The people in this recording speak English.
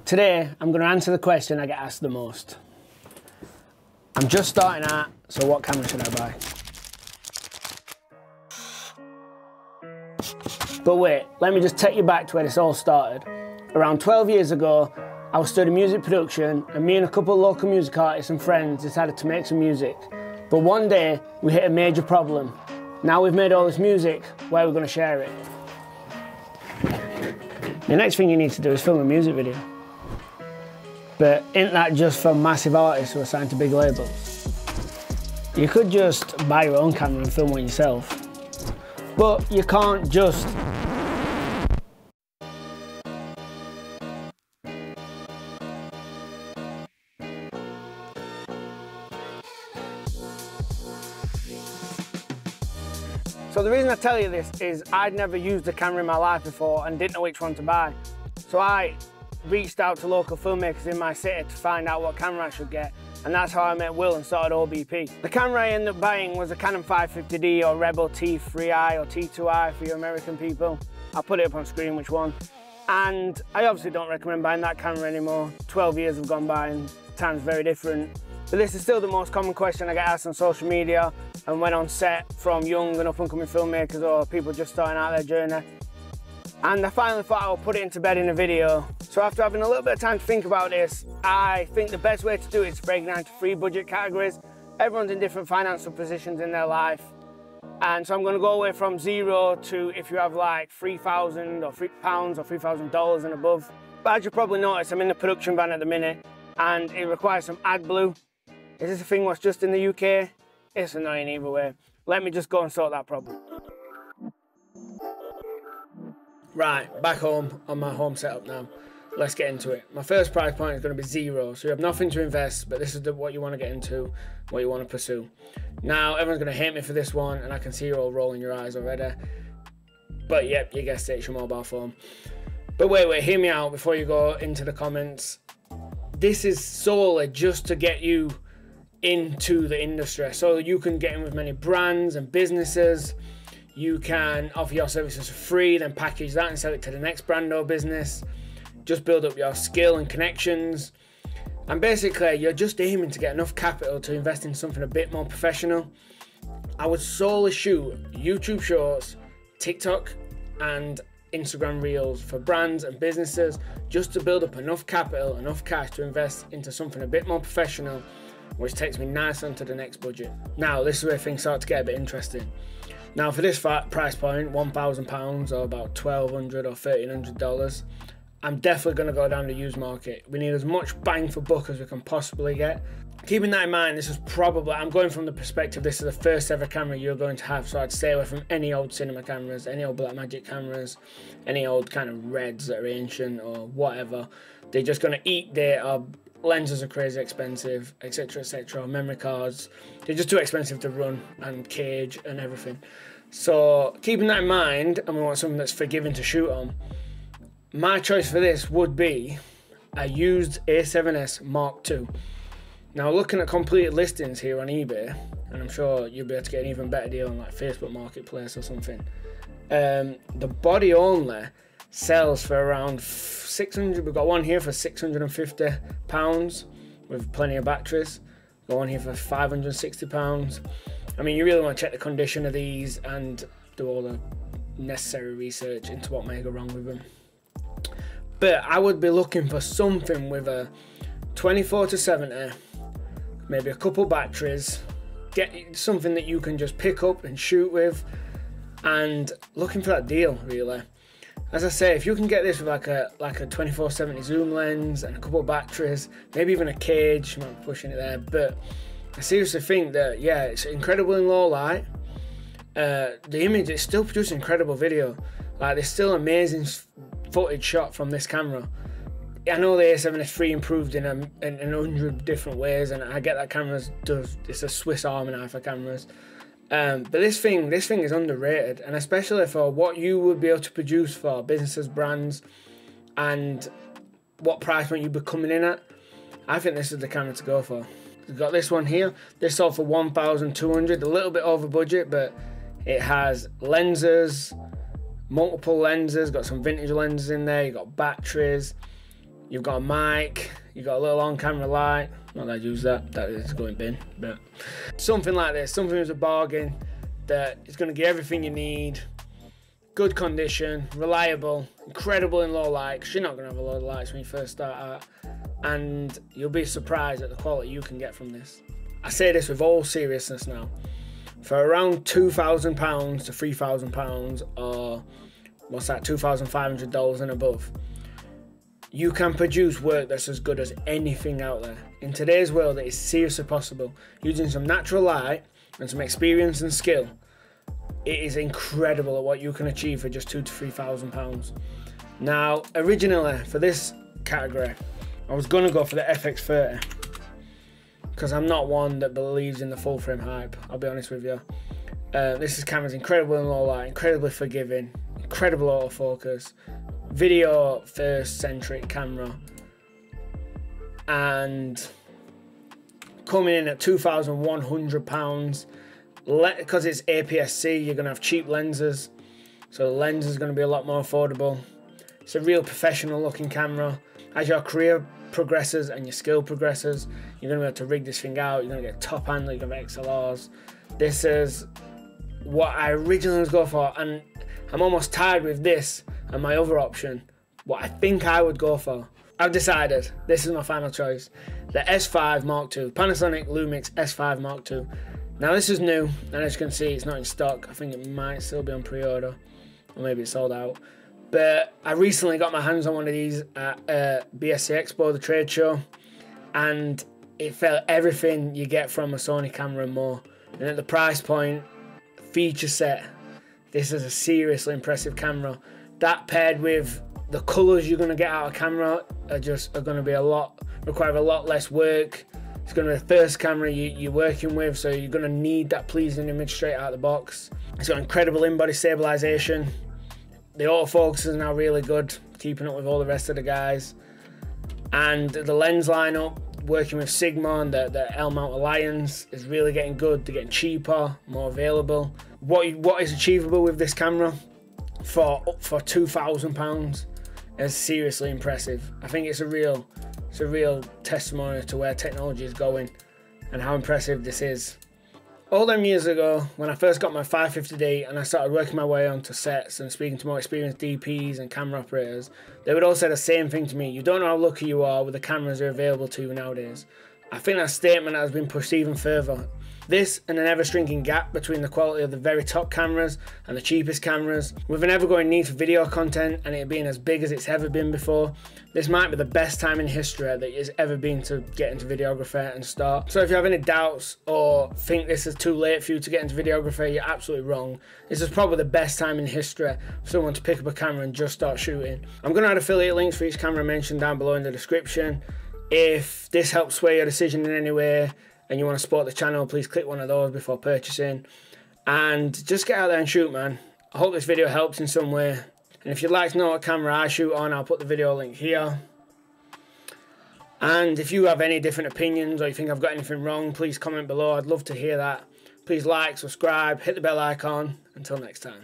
Today, I'm going to answer the question I get asked the most. I'm just starting out, so what camera should I buy? But wait, let me just take you back to where this all started. Around 12 years ago, I was studying music production, and me and a couple of local music artists and friends decided to make some music. But one day, we hit a major problem. Now we've made all this music, where are we going to share it? The next thing you need to do is film a music video. But isn't that just for massive artists who are signed to big labels? You could just buy your own camera and film one yourself. But you can't just. So the reason I tell you this is I'd never used a camera in my life before and didn't know which one to buy. So I reached out to local filmmakers in my city to find out what camera I should get, and that's how I met Will and started OBP. The camera I ended up buying was a Canon 550D or Rebel T3i or T2i for you American people. I'll put it up on screen which one. And I obviously don't recommend buying that camera anymore. 12 years have gone by and time's very different. But this is still the most common question I get asked on social media and when on set from young and up-and-coming filmmakers or people just starting out their journey. And I finally thought I would put it into bed in a video. So after having a little bit of time to think about this, I think the best way to do it is to break it down into 3 budget categories. Everyone's in different financial positions in their life. And so I'm going to go away from 0 to if you have like £3,000 or £3 or $3,000 and above. But as you probably noticed, I'm in the production van at the minute and it requires some AdBlue. Is this a thing what's just in the UK? It's annoying either way. Let me just go and sort that problem. Right, back home on my home setup now. Let's get into it. My first price point is going to be 0, so you have nothing to invest, but this is what you want to get into, what you want to pursue. Now, everyone's going to hate me for this one, and I can see you're all rolling your eyes already. But yep, you guessed it, it's your mobile phone. But wait, hear me out before you go into the comments. This is solely just to get you into the industry, so you can get in with many brands and businesses. You can offer your services for free, then package that and sell it to the next brand or business. Just build up your skill and connections. And basically, you're just aiming to get enough capital to invest in something a bit more professional. I would solely shoot YouTube Shorts, TikTok, and Instagram Reels for brands and businesses just to build up enough capital, enough cash to invest into something a bit more professional, which takes me nice onto the next budget. Now, this is where things start to get a bit interesting. Now, for this price point, £1,000 or about $1,200 or $1,300, I'm definitely going to go down the used market. We need as much bang for buck as we can possibly get. Keeping that in mind, this is probably, I'm going from the perspective this is the first ever camera you're going to have, so I'd stay away from any old cinema cameras, any old Blackmagic cameras, any old kind of reds that are ancient or whatever. They're just going to eat data. Lenses are crazy expensive, etc, etc. Memory cards, they're just too expensive to run, and cage and everything. So keeping that in mind, and we want something that's forgiving to shoot on, my choice for this would be a used A7S Mark II. Now, looking at completed listings here on eBay, and I'm sure you'll be able to get an even better deal on like Facebook Marketplace or something, the body only sells for around 600. We've got one here for £650 with plenty of batteries. Got one here for £560. I mean, you really want to check the condition of these and do all the necessary research into what may go wrong with them. But I would be looking for something with a 24-70, maybe a couple batteries, get something that you can just pick up and shoot with, and looking for that deal really. As I say, if you can get this with like a 24-70 zoom lens and a couple of batteries, maybe even a cage, I'm not pushing it there, but I seriously think that, yeah, it's incredible in low light. The image, it's still producing incredible video. Like, there's still amazing footage shot from this camera. I know the A7S III improved in 100 different ways, and I get that it's a Swiss Army knife for cameras. But this thing is underrated, and especially for what you would be able to produce for businesses, brands, and what price point you'd be coming in at. I think this is the camera to go for. We've got this one here. This sold for $1,200, a little bit over budget, but it has lenses, multiple lenses, got some vintage lenses in there, you got batteries, You've got a mic, you've got a little on-camera light. Not that I use that, that is going bin, but something like this, something that's a bargain that is going to give everything you need. Good condition, reliable, incredible in low light, because you're not going to have a lot of lights when you first start out, and you'll be surprised at the quality you can get from this. I say this with all seriousness now. For around £2,000 to £3,000, or what's that, $2,500 and above, you can produce work that's as good as anything out there. In today's world, it is seriously possible. Using some natural light and some experience and skill, it is incredible at what you can achieve for just £2,000 to £3,000. Now, originally for this category, I was gonna go for the FX30, because I'm not one that believes in the full frame hype, I'll be honest with you. This camera's incredible in low light, incredibly forgiving, incredible autofocus, video first centric camera, and coming in at £2,100. Because it's APS-C, you're going to have cheap lenses, so the lens is going to be a lot more affordable. It's a real professional looking camera. As your career progresses and your skill progresses, you're going to be able to rig this thing out. You're going to get top handle, you're going to have XLRs. This is what I originally was going for, and I'm almost tired with this and my other option, what I think I would go for. I've decided, this is my final choice, the S5 Mark II, Panasonic Lumix S5 Mark II. Now this is new, and as you can see, it's not in stock. I think it might still be on pre-order, or maybe it's sold out. But I recently got my hands on one of these at BSC Expo, the trade show, and it felt everything you get from a Sony camera and more. And at the price point, feature set, this is a seriously impressive camera. That paired with the colours you're going to get out of camera are going to be require a lot less work. It's going to be the first camera you're working with, so you're going to need that pleasing image straight out of the box. It's got incredible in-body stabilisation. The autofocus is now really good, keeping up with all the rest of the guys. And the lens lineup, working with Sigma and the L-mount Alliance, is really getting good. They're getting cheaper, more available. What is achievable with this camera for £2,000 is seriously impressive. I think it's a real testimony to where technology is going and how impressive this is. All them years ago, when I first got my 550D and I started working my way onto sets and speaking to more experienced DPs and camera operators, they would all say the same thing to me: you don't know how lucky you are with the cameras that are available to you nowadays. I think that statement has been pushed even further. This and an ever-shrinking gap between the quality of the very top cameras and the cheapest cameras, with an ever-growing need for video content and it being as big as it's ever been before, this might be the best time in history that it's ever been to get into videography and start. So if you have any doubts or think this is too late for you to get into videography, you're absolutely wrong. This is probably the best time in history for someone to pick up a camera and just start shooting. I'm going to add affiliate links for each camera mentioned down below in the description. If this helps sway your decision in any way and you want to support the channel, please click one of those before purchasing. And just get out there and shoot, man. I hope this video helps in some way. And if you'd like to know what camera I shoot on, I'll put the video link here. And if you have any different opinions or you think I've got anything wrong, please comment below. I'd love to hear that. Please like, subscribe, hit the bell icon. Until next time.